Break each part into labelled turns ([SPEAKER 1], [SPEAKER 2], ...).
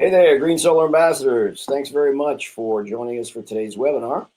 [SPEAKER 1] Hey there, Green Solar Ambassadors. Thanks very much for joining us for today's webinar.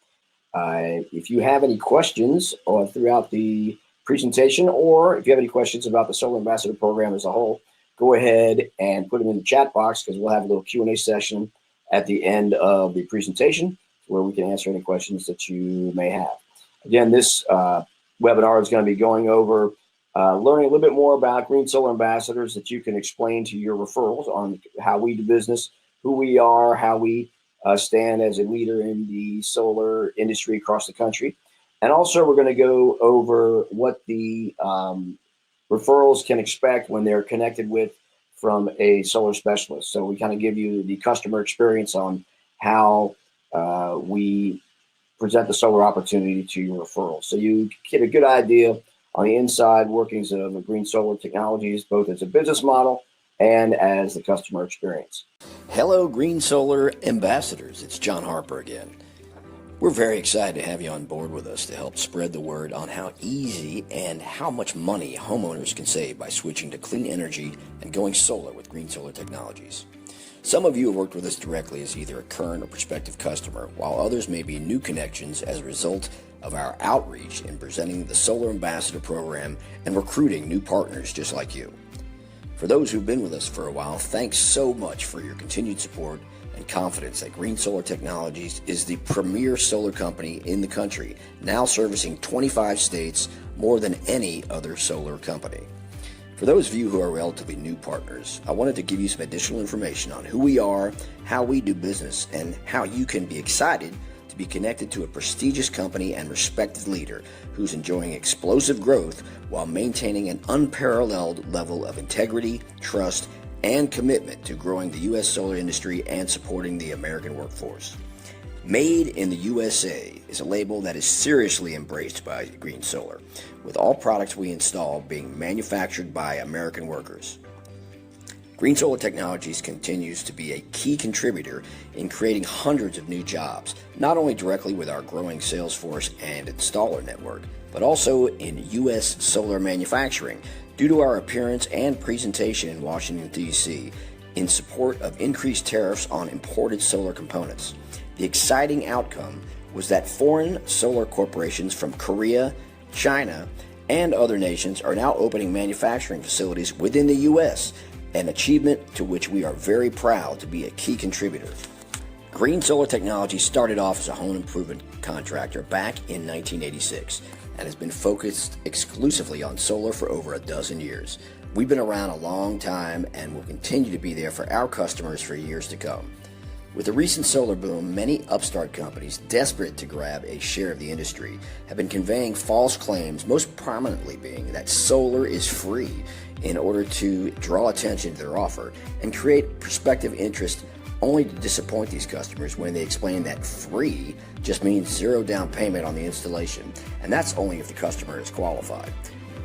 [SPEAKER 1] If you have any questions throughout the presentation, or if you have any questions about the Solar Ambassador program as a whole, go ahead and put them in the chat box because we'll have a little Q&A session at the end of the presentation where we can answer any questions that you may have. Again, this webinar is going to be going over learning a little bit more about Green Solar Ambassadors that you can explain to your referrals on how we do business, who we are, how we stand as a leader in the solar industry across the country. And also we're going to go over what the referrals can expect when they're connected with from a solar specialist. So we kind of give you the customer experience on how we present the solar opportunity to your referrals. So you get a good idea on the inside workings of Green Solar Technologies, both as a business model and as the customer experience.
[SPEAKER 2] Hello, Green Solar Ambassadors. It's John Harper again. We're very excited to have you on board with us to help spread the word on how easy and how much money homeowners can save by switching to clean energy and going solar with Green Solar Technologies. Some of you have worked with us directly as either a current or prospective customer, while others may be new connections as a result of our outreach in presenting the Solar Ambassador program and recruiting new partners just like you. For those who've been with us for a while, thanks so much for your continued support and confidence that Green Solar Technologies is the premier solar company in the country, now servicing 25 states, more than any other solar company. For those of you who are relatively new partners, I wanted to give you some additional information on who we are, how we do business, and how you can be excited to be connected to a prestigious company and respected leader who's enjoying explosive growth while maintaining an unparalleled level of integrity, trust, and commitment to growing the U.S. solar industry and supporting the American workforce. Made in the USA is a label that is seriously embraced by Green Solar, with all products we install being manufactured by American workers. Green Solar Technologies continues to be a key contributor in creating hundreds of new jobs, not only directly with our growing sales force and installer network, but also in U.S. solar manufacturing due to our appearance and presentation in Washington, D.C. in support of increased tariffs on imported solar components. The exciting outcome was that foreign solar corporations from Korea, China, and other nations are now opening manufacturing facilities within the U.S., an achievement to which we are very proud to be a key contributor. Green Solar Technology started off as a home improvement contractor back in 1986 and has been focused exclusively on solar for over a dozen years. We've been around a long time and will continue to be there for our customers for years to come. With the recent solar boom, many upstart companies desperate to grab a share of the industry have been conveying false claims, most prominently being that solar is free in order to draw attention to their offer and create prospective interest, only to disappoint these customers when they explain that free just means zero down payment on the installation, and that's only if the customer is qualified.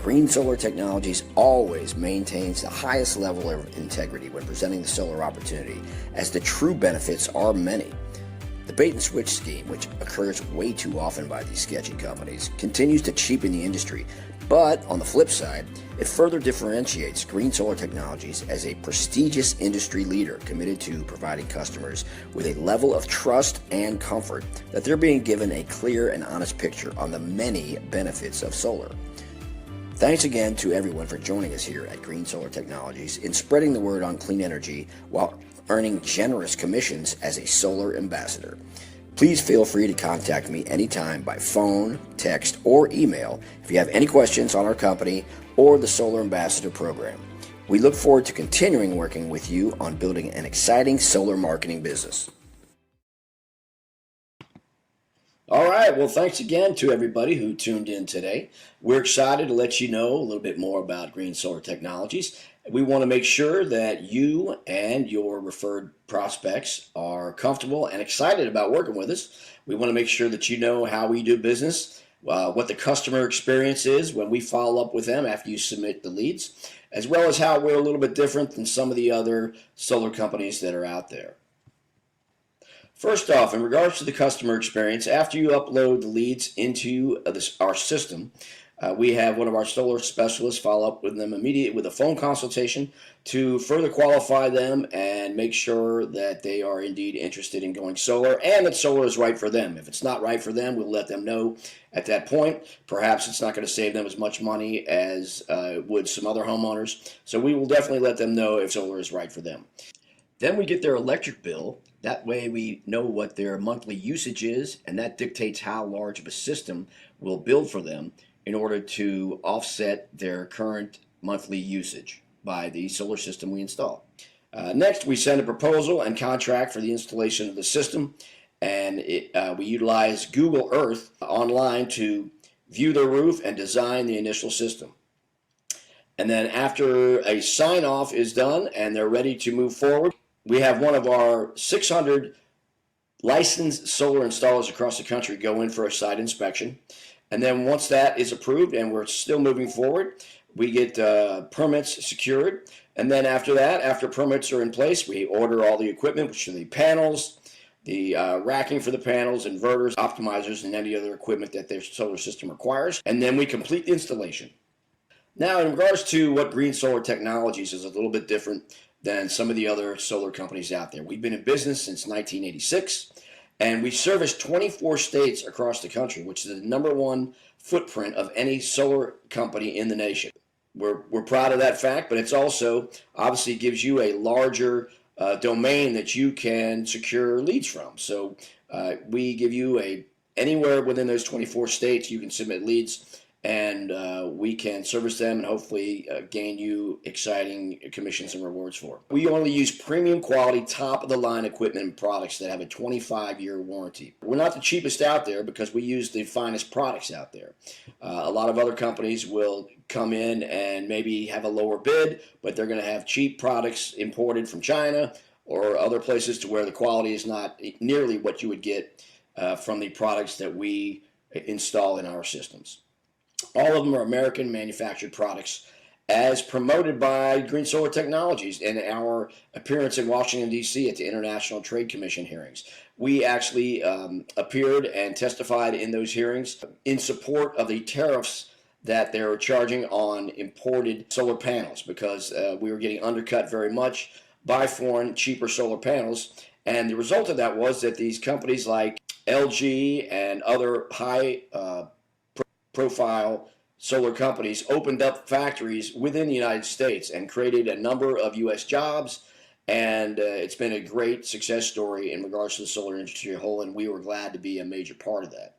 [SPEAKER 2] Green Solar Technologies always maintains the highest level of integrity when presenting the solar opportunity, as the true benefits are many. The bait and switch scheme, which occurs way too often by these sketchy companies, continues to cheapen the industry, but on the flip side, it further differentiates Green Solar Technologies as a prestigious industry leader committed to providing customers with a level of trust and comfort that they're being given a clear and honest picture on the many benefits of solar. Thanks again to everyone for joining us here at Green Solar Technologies in spreading the word on clean energy while earning generous commissions as a solar ambassador. Please feel free to contact me anytime by phone, text, or email if you have any questions on our company or the Solar Ambassador program. We look forward to continuing working with you on building an exciting solar marketing business. All right, well, thanks again to everybody who tuned in today. We're excited to let you know a little bit more about Green Solar Technologies. We want to make sure that you and your referred prospects are comfortable and excited about working with us. We want to make sure that you know how we do business, what the customer experience is when we follow up with them after you submit the leads, as well as how we're a little bit different than some of the other solar companies that are out there. First off, in regards to the customer experience, after you upload the leads into our system, We have one of our solar specialists follow up with them immediately with a phone consultation to further qualify them and make sure that they are indeed interested in going solar and that solar is right for them. If it's not right for them, we'll let them know at that point. Perhaps it's not going to save them as much money as would some other homeowners. So we will definitely let them know if solar is right for them. Then we get their electric bill. That way we know what their monthly usage is, and that dictates how large of a system we'll build for them in order to offset their current monthly usage by the solar system we install. Next, we send a proposal and contract for the installation of the system, and we utilize Google Earth online to view the roof and design the initial system. And then after a sign off is done and they're ready to move forward, we have one of our 600 licensed solar installers across the country go in for a site inspection. And then once that is approved and we're still moving forward, we get permits secured. And then after that, after permits are in place, we order all the equipment, which are the panels, the racking for the panels, inverters, optimizers, and any other equipment that their solar system requires. And then we complete the installation. Now, in regards to what Green Solar Technologies is a little bit different than some of the other solar companies out there. We've been in business since 1986, and we service 24 states across the country, which is the #1 footprint of any solar company in the nation. We're proud of that fact, but it's also obviously gives you a larger domain that you can secure leads from. So we give you anywhere within those 24 states you can submit leads, and we can service them and hopefully gain you exciting commissions and rewards for. We only use premium quality, top-of-the-line equipment and products that have a 25-year warranty. We're not the cheapest out there because we use the finest products out there. A lot of other companies will come in and maybe have a lower bid, but they're going to have cheap products imported from China or other places to where the quality is not nearly what you would get from the products that we install in our systems. All of them are American manufactured products as promoted by Green Solar Technologies in our appearance in Washington, D.C. at the International Trade Commission hearings. We actually appeared and testified in those hearings in support of the tariffs that they're charging on imported solar panels because we were getting undercut very much by foreign, cheaper solar panels. And the result of that was that these companies like LG and other high profile solar companies opened up factories within the United States and created a number of U.S. jobs, and it's been a great success story in regards to the solar industry as a whole, and we were glad to be a major part of that.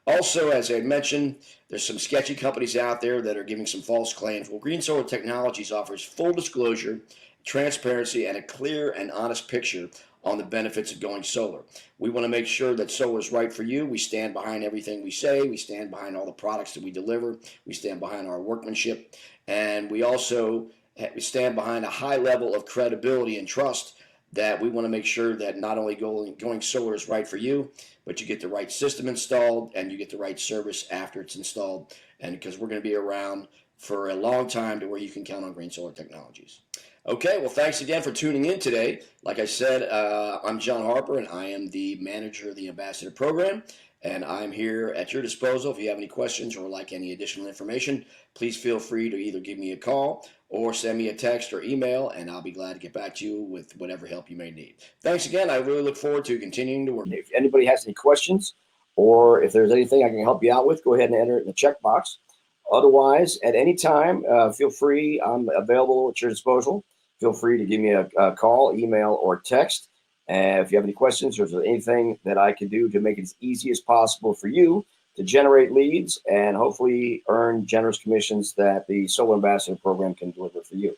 [SPEAKER 2] Also, as I mentioned, there's some sketchy companies out there that are giving some false claims. Well, Green Solar Technologies offers full disclosure, transparency, and a clear and honest picture on the benefits of going solar. We want to make sure that solar is right for you. We stand behind everything we say. We stand behind all the products that we deliver. We stand behind our workmanship. And we also stand behind a high level of credibility and trust that we want to make sure that not only going solar is right for you, but you get the right system installed and you get the right service after it's installed. And because we're going to be around for a long time to where you can count on Green Solar Technologies. Okay, well, thanks again for tuning in today. Like I said, I'm John Harper, and I am the manager of the Ambassador Program, and I'm here at your disposal. If you have any questions or like any additional information, please feel free to either give me a call or send me a text or email, and I'll be glad to get back to you with whatever help you may need. Thanks again. I really look forward to continuing to work.
[SPEAKER 1] If anybody has any questions or if there's anything I can help you out with, go ahead and enter it in the checkbox. Otherwise, at any time, feel free. I'm available at your disposal. Feel free to give me a call, email, or text. And if you have any questions or if there's anything that I can do to make it as easy as possible for you to generate leads and hopefully earn generous commissions that the Solar Ambassador Program can deliver for you.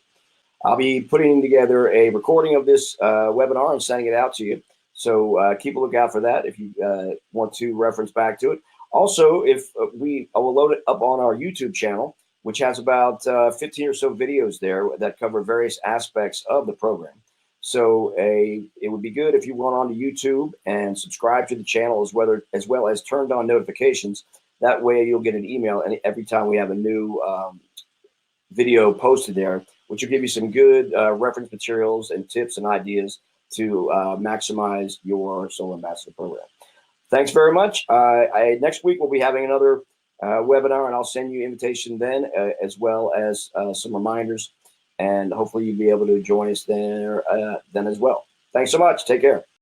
[SPEAKER 1] I'll be putting together a recording of this webinar and sending it out to you. So keep a lookout for that if you want to reference back to it. Also, if I will load it up on our YouTube channel, which has about 15 or so videos there that cover various aspects of the program. So it would be good if you went on to YouTube and subscribe to the channel as well as turned on notifications. That way you'll get an email every time we have a new video posted there, which will give you some good reference materials and tips and ideas to maximize your Solar Ambassador Program. Thanks very much. Next week we'll be having another webinar, and I'll send you an invitation then, as well as some reminders. And hopefully you'll be able to join us there then as well. Thanks so much. Take care.